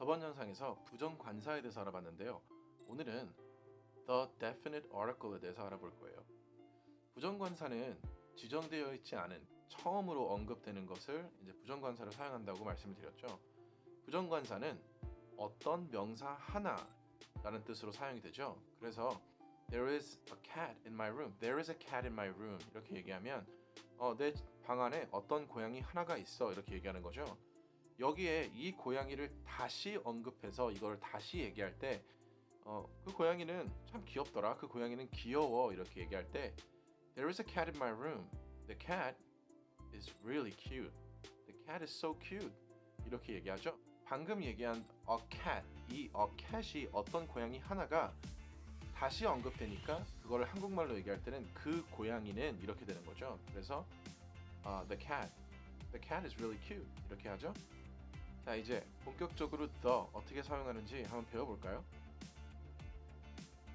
저번 영상에서 부정관사에 대해서 알아봤는데요. 오늘은 the definite article에 대해서 알아볼 거예요. 부정관사는 지정되어 있지 않은 처음으로 언급되는 것을 이제 부정관사를 사용한다고 말씀을 드렸죠. 부정관사는 어떤 명사 하나라는 뜻으로 사용이 되죠. 그래서 there is a cat in my room. There is a cat in my room. 이렇게 얘기하면 내 방 안에 어떤 고양이 하나가 있어. 이렇게 얘기하는 거죠. 여기에 이 고양이를 다시 언급해서 이걸 다시 얘기할 때 그 고양이는 참 귀엽더라. 그 고양이는 귀여워. 이렇게 얘기할 때 There is a cat in my room. The cat is really cute. The cat is so cute. 이렇게 얘기하죠. 방금 얘기한 a cat, 이 a cat이 어떤 고양이 하나가 다시 언급되니까 그거를 한국말로 얘기할 때는 그 고양이는 이렇게 되는 거죠. 그래서 the cat is really cute. 이렇게 하죠. 자, 이제 본격적으로 the 어떻게 사용하는지 한번 배워볼까요?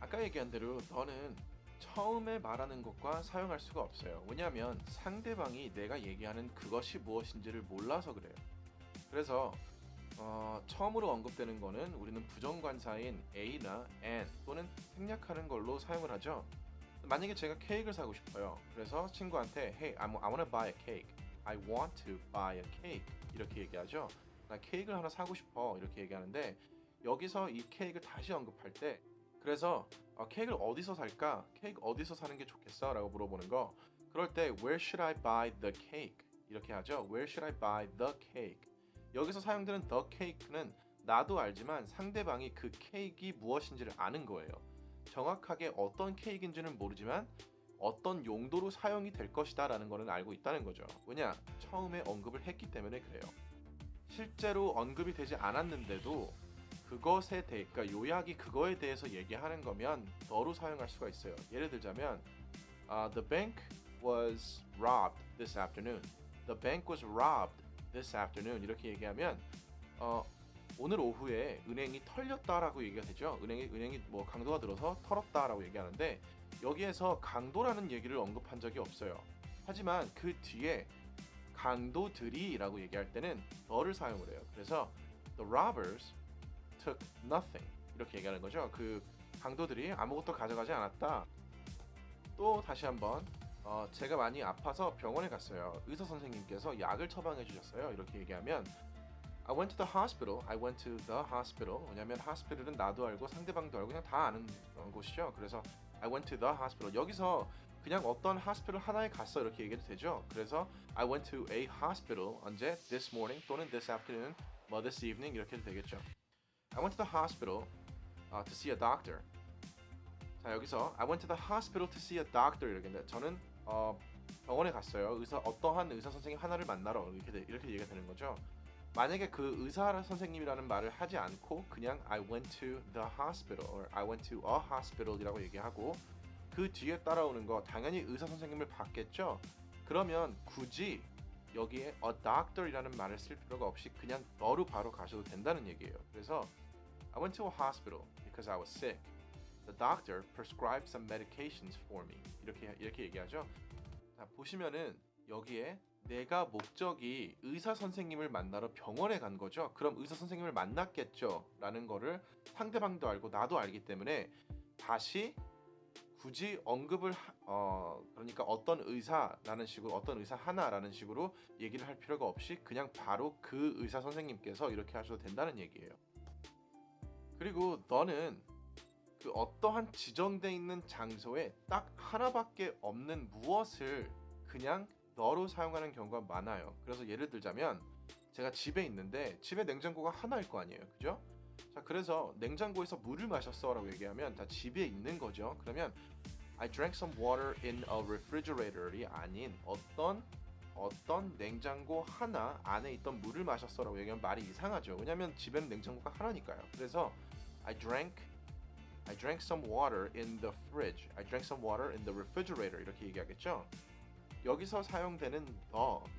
아까 얘기한 대로 the는 처음에 말하는 것과 사용할 수가 없어요. 왜냐하면 상대방이 내가 얘기하는 그것이 무엇인지를 몰라서 그래요. 그래서 처음으로 언급되는 거는 우리는 부정관사인 a나 an 또는 생략하는 걸로 사용을 하죠. 만약에 제가 케이크를 사고 싶어요. 그래서 친구한테 Hey, I wanna buy a cake. I want to buy a cake. 이렇게 얘기하죠. 나 케이크를 하나 사고 싶어. 이렇게 얘기하는데 여기서 이 케이크를 다시 언급할 때 그래서 케이크를 어디서 살까? 케이크 어디서 사는 게 좋겠어? 라고 물어보는 거. 그럴 때 Where should I buy the cake? 이렇게 하죠. Where should I buy the cake? 여기서 사용되는 the cake는 나도 알지만 상대방이 그 케이크가 무엇인지를 아는 거예요. 정확하게 어떤 케이크인지는 모르지만 어떤 용도로 사용이 될 것이다 라는 거는 알고 있다는 거죠. 왜냐? 처음에 언급을 했기 때문에 그래요. 실제로 언급이 되지 않았는데도 그것에 대해, 그러니까 요약이 그거에 대해서 얘기하는 거면 더로 사용할 수가 있어요. 예를 들자면 The bank was robbed this afternoon. The bank was robbed this afternoon. 이렇게 얘기하면 오늘 오후에 은행이 털렸다라고 얘기가 되죠. 은행이 뭐 강도가 들어서 털었다라고 얘기하는데 여기에서 강도라는 얘기를 언급한 적이 없어요. 하지만 그 뒤에 강도들이라고 얘기할 때는 the를 사용을 해요. 그래서 the robbers took nothing 이렇게 얘기하는 거죠. 그 강도들이 아무것도 가져가지 않았다. 또 다시 한번 제가 많이 아파서 병원에 갔어요. 의사 선생님께서 약을 처방해 주셨어요. 이렇게 얘기하면 I went to the hospital. I went to the hospital. 왜냐하면 hospital은 나도 알고 상대방도 알고 그냥 다 아는 곳이죠. 그래서 I went to the hospital. 여기서 그냥 어떤 hospital 하나에 갔어 이렇게 얘기해도 되죠. 그래서 I went to a hospital 언제 this morning 또는 this afternoon, 뭐 this evening 이렇게 해도 되겠죠. I went to the hospital to see a doctor. 자, 여기서 I went to the hospital to see a doctor 이렇게 했는데 저는 병원에 갔어요. 어떠한 의사 선생님 하나를 만나러 이렇게 얘기가 되는 거죠. 만약에 그 의사 선생님이라는 말을 하지 않고 그냥 I went to the hospital or I went to a hospital이라고 얘기하고 그 뒤에 따라오는 거 당연히 의사 선생님을 봤겠죠. 그러면 굳이 여기에 a doctor이라는 말을 쓸 필요가 없이 그냥 너로 바로 가셔도 된다는 얘기예요. 그래서 I went to a hospital because I was sick. The doctor prescribed some medications for me. 이렇게 얘기하죠. 자, 보시면은 여기에 내가 목적이 의사 선생님을 만나러 병원에 간 거죠. 그럼 의사 선생님을 만났겠죠. 라는 거를 상대방도 알고 나도 알기 때문에 다시 굳이 언급을 그러니까 어떤 의사라는 식으로 어떤 의사 하나라는 식으로 얘기를 할 필요가 없이 그냥 바로 그 의사 선생님께서 이렇게 하셔도 된다는 얘기예요. 그리고 너는 그 어떠한 지정돼 있는 장소에 딱 하나밖에 없는 무엇을 그냥 너로 사용하는 경우가 많아요. 그래서 예를 들자면 제가 집에 있는데 집에 냉장고가 하나일 거 아니에요. 그죠? 자, 그래서 냉장고에서 물을 마셨어 라고 얘기하면 다 집에 있는 거죠. 그러면 I drank some water in a refrigerator이 아닌 어떤 냉장고 하나 안에 있던 물을 마셨어 라고 얘기하면 말이 이상하죠. 왜냐면 집에는 냉장고가 하나니까요. 그래서 I drank some water in the fridge. I drank some water in the refrigerator. 이렇게 얘기하겠죠. 여기서 사용되는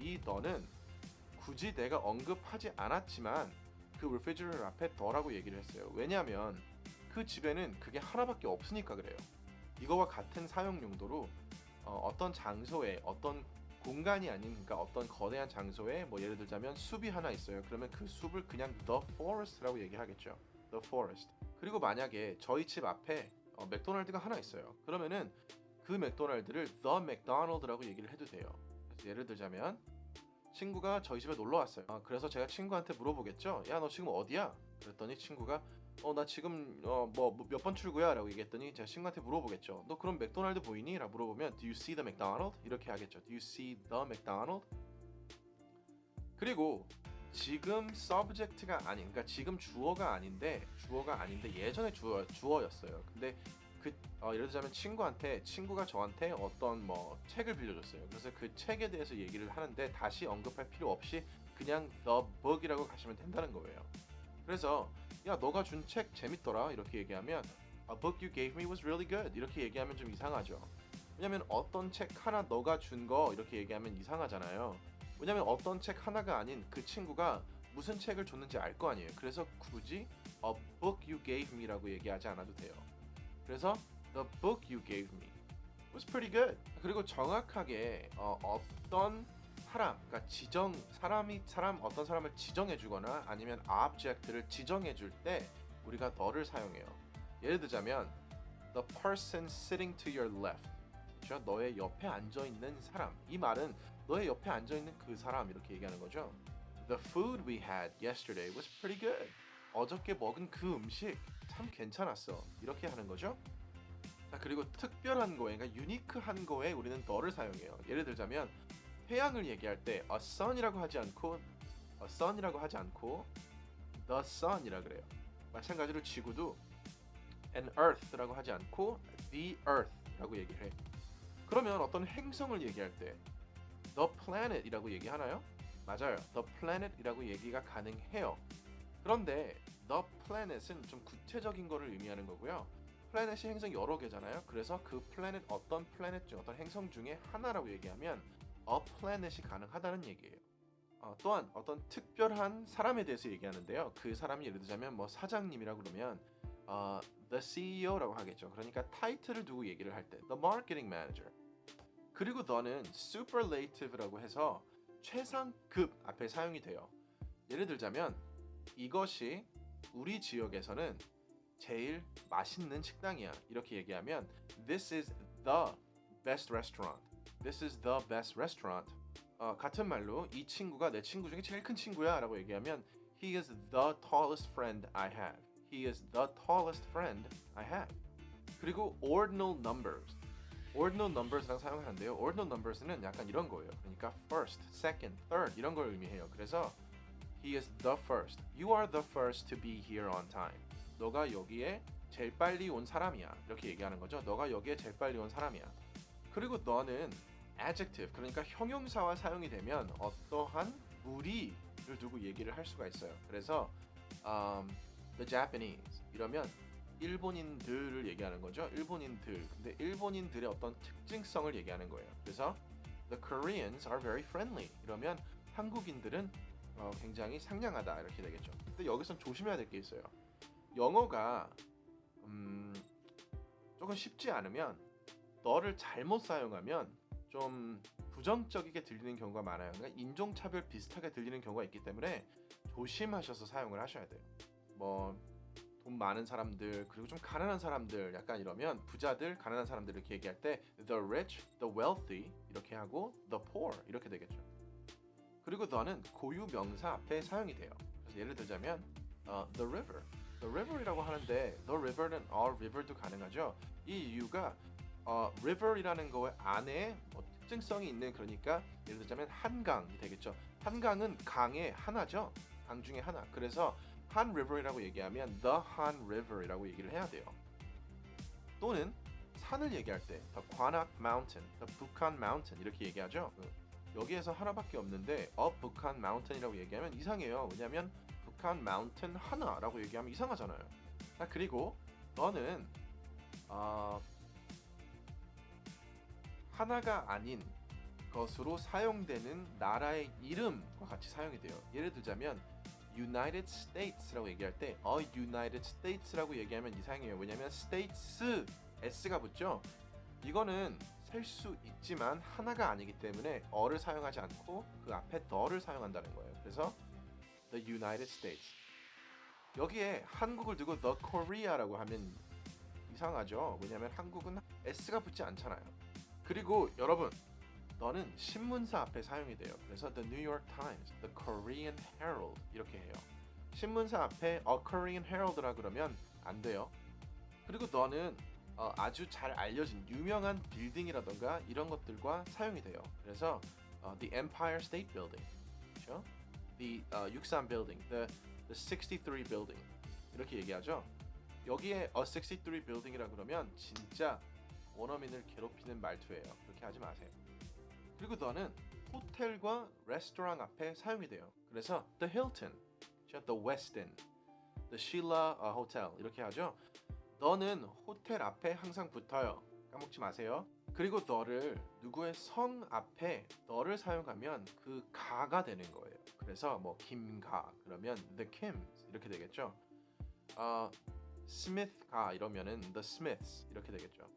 이 the는 굳이 내가 언급하지 않았지만 그 refrigerator 앞에 the라고 얘기를 했어요. 왜냐하면 그 집에는 그게 하나밖에 없으니까 그래요. 이거와 같은 사용 용도로 어떤 장소에 어떤 공간이 아닌 그러니까 어떤 거대한 장소에 뭐 예를 들자면 숲이 하나 있어요. 그러면 그 숲을 그냥 the forest라고 얘기하겠죠. the forest. 그리고 만약에 저희 집 앞에 맥도날드가 하나 있어요. 그러면은 그 맥도날드를 the McDonald라고 얘기를 해도 돼요. 그래서 예를 들자면 친구가 저희 집에 놀러 왔어요. 그래서 제가 친구한테 물어보겠죠. 야, 너 지금 어디야? 그랬더니 친구가 나 지금 뭐 몇 번 출구야? 라고 얘기했더니 제가 친구한테 물어보겠죠. 너 그럼 맥도날드 보이니? 라고 물어보면 Do you see the McDonald? 이렇게 하겠죠. Do you see the McDonald? 그리고 지금 subject가 아닌 그러니까 지금 주어가 아닌데 예전에 주어였어요. 근데 예를 들자면 친구가 저한테 어떤 뭐 책을 빌려줬어요. 그래서 그 책에 대해서 얘기를 하는데 다시 언급할 필요 없이 그냥 the book이라고 가시면 된다는 거예요. 그래서 야, 너가 준 책 재밌더라 이렇게 얘기하면 A book you gave me was really good 이렇게 얘기하면 좀 이상하죠. 왜냐면 어떤 책 하나 너가 준 거 이렇게 얘기하면 이상하잖아요. 왜냐면 어떤 책 하나가 아닌 그 친구가 무슨 책을 줬는지 알 거 아니에요. 그래서 굳이 A book you gave me라고 얘기하지 않아도 돼요. 그래서 The book you gave me was pretty good. 그리고 정확하게 어떤 그러니까 어떤 사람을 지정해주거나 아니면 object를 지정해줄 때 우리가 the를 사용해요. 예를 들자면 The person sitting to your left. 그렇죠? 너의 옆에 앉아 있는 사람. 이 말은 너의 옆에 앉아 있는 그 사람 이렇게 얘기하는 거죠. The food we had yesterday was pretty good. 어저께 먹은 그 음식 참 괜찮았어. 이렇게 하는 거죠. 자, 그리고 특별한 거에, 그러니까 유니크한 거에 우리는 the를 사용해요. 예를 들자면 태양을 얘기할 때 a sun이라고 하지 않고 the sun이라 그래요. 마찬가지로 지구도 an earth라고 하지 않고 the earth라고 얘기를 해. 그러면 어떤 행성을 얘기할 때 the planet이라고 얘기하나요? 맞아요. the planet이라고 얘기가 가능해요. 그런데 the planet은 좀 구체적인 거를 의미하는 거고요. 플래닛이 행성 여러 개잖아요. 그래서 그 플래닛 어떤 행성 중에 하나라고 얘기하면 a planet이 가능하다는 얘기예요. 또한 어떤 특별한 사람에 대해서 얘기하는데요. 그 사람이 예를 들자면 뭐 사장님이라고 그러면 the CEO라고 하겠죠. 그러니까 타이틀을 두고 얘기를 할 때 the marketing manager. 그리고 the는 superlative라고 해서 최상급 앞에 사용이 돼요. 예를 들자면 이것이 우리 지역에서는 제일 맛있는 식당이야. 이렇게 얘기하면 This is the best restaurant. This is the best restaurant. 같은 말로 이 친구가 내 친구 중에 제일 큰 친구야 라고 얘기하면 He is the tallest friend I have. He is the tallest friend I have. 그리고 ordinal numbers. ordinal numbers랑 사용하는데요. ordinal numbers는 약간 이런 거예요. 그러니까 first, second, third 이런 걸 의미해요. 그래서 He is the first. You are the first to be here on time. 너가 여기에 제일 빨리 온 사람이야. 이렇게 얘기하는 거죠. 너가 여기에 제일 빨리 온 사람이야. 그리고 너는 adjective, 그러니까 형용사와 사용이 되면 어떠한 무리를 두고 얘기를 할 수가 있어요. 그래서 the Japanese 이러면 일본인들을 얘기하는 거죠. 일본인들. 근데 일본인들의 어떤 특징성을 얘기하는 거예요. 그래서 the Koreans are very friendly 이러면 한국인들은 굉장히 상냥하다 이렇게 되겠죠. 근데 여기선 조심해야 될 게 있어요. 영어가 조금 쉽지 않으면 너를 잘못 사용하면 좀 부정적이게 들리는 경우가 많아요. 그러니까 인종차별 비슷하게 들리는 경우가 있기 때문에 조심하셔서 사용을 하셔야 돼요. 뭐 돈 많은 사람들 그리고 좀 가난한 사람들 약간 이러면 부자들, 가난한 사람들 이렇게 얘기할 때 the rich, the wealthy 이렇게 하고 the poor 이렇게 되겠죠. 그리고 the는 고유 명사 앞에 사용이 돼요. 그래서 예를 들자면 the river, the river이라고 하는데 the river는 a river도 가능하죠. 이 이유가 river이라는 거 안에 뭐 특징성이 있는 그러니까 예를 들자면 한강이 되겠죠. 한강은 강의 하나죠. 강 중에 하나. 그래서 한 river이라고 얘기하면 the Han River이라고 얘기를 해야 돼요. 또는 산을 얘기할 때 the Gwanak Mountain, the Bukhan Mountain 이렇게 얘기하죠. 여기에서 하나밖에 없는데 Bukhan Mountain이라고 얘기하면 이상해요. 왜냐하면 Bukhan Mountain 하나라고 얘기하면 이상하잖아요. 자, 그리고 너는 하나가 아닌 것으로 사용되는 나라의 이름과 같이 사용이 돼요. 예를 들자면 United States라고 얘기할 때 United States라고 얘기하면 이상해요. 왜냐하면 States S가 붙죠. 이거는 셀 수 있지만 하나가 아니기 때문에 어를 사용하지 않고 그 앞에 the를 사용한다는 거예요. 그래서 the United States. 여기에 한국을 두고 the Korea라고 하면 이상하죠. 왜냐하면 한국은 S가 붙지 않잖아요. 그리고 여러분, 너는 신문사 앞에 사용이 돼요. 그래서 the New York Times, the Korean Herald 이렇게 해요. 신문사 앞에 a Korean Herald라 그러면 안 돼요. 그리고 너는 아주 잘 알려진 유명한 빌딩이라던가 이런 것들과 사용이 돼요. 그래서 the Empire State Building, 그렇죠? the 63 Building, the 63 Building 이렇게 얘기하죠. 여기에 a 63 Building이라 그러면 진짜 원어민을 괴롭히는 말투예요. 그렇게 하지 마세요. 그리고 너는 호텔과 레스토랑 앞에 사용이 돼요. 그래서 the Hilton, the Westin, the Sheila Hotel 이렇게 하죠. 너는 호텔 앞에 항상 붙어요. 까먹지 마세요. 그리고 너를 누구의 성 앞에 너를 사용하면 그 가가 되는 거예요. 그래서 뭐 김가 그러면 the Kims 이렇게 되겠죠. 스미스가 이러면은 the Smiths 이렇게 되겠죠.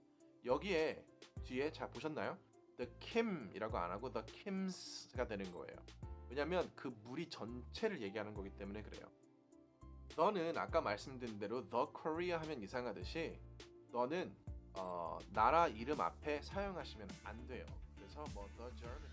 여기에 뒤에 잘 보셨나요? the Kim이라고 안 하고 the Kims가 되는 거예요. 왜냐면 그 무리 전체를 얘기하는 거기 때문에 그래요. 너는 아까 말씀드린 대로 the Korea 하면 이상하듯이 너는 나라 이름 앞에 사용하시면 안 돼요. 그래서 뭐 the German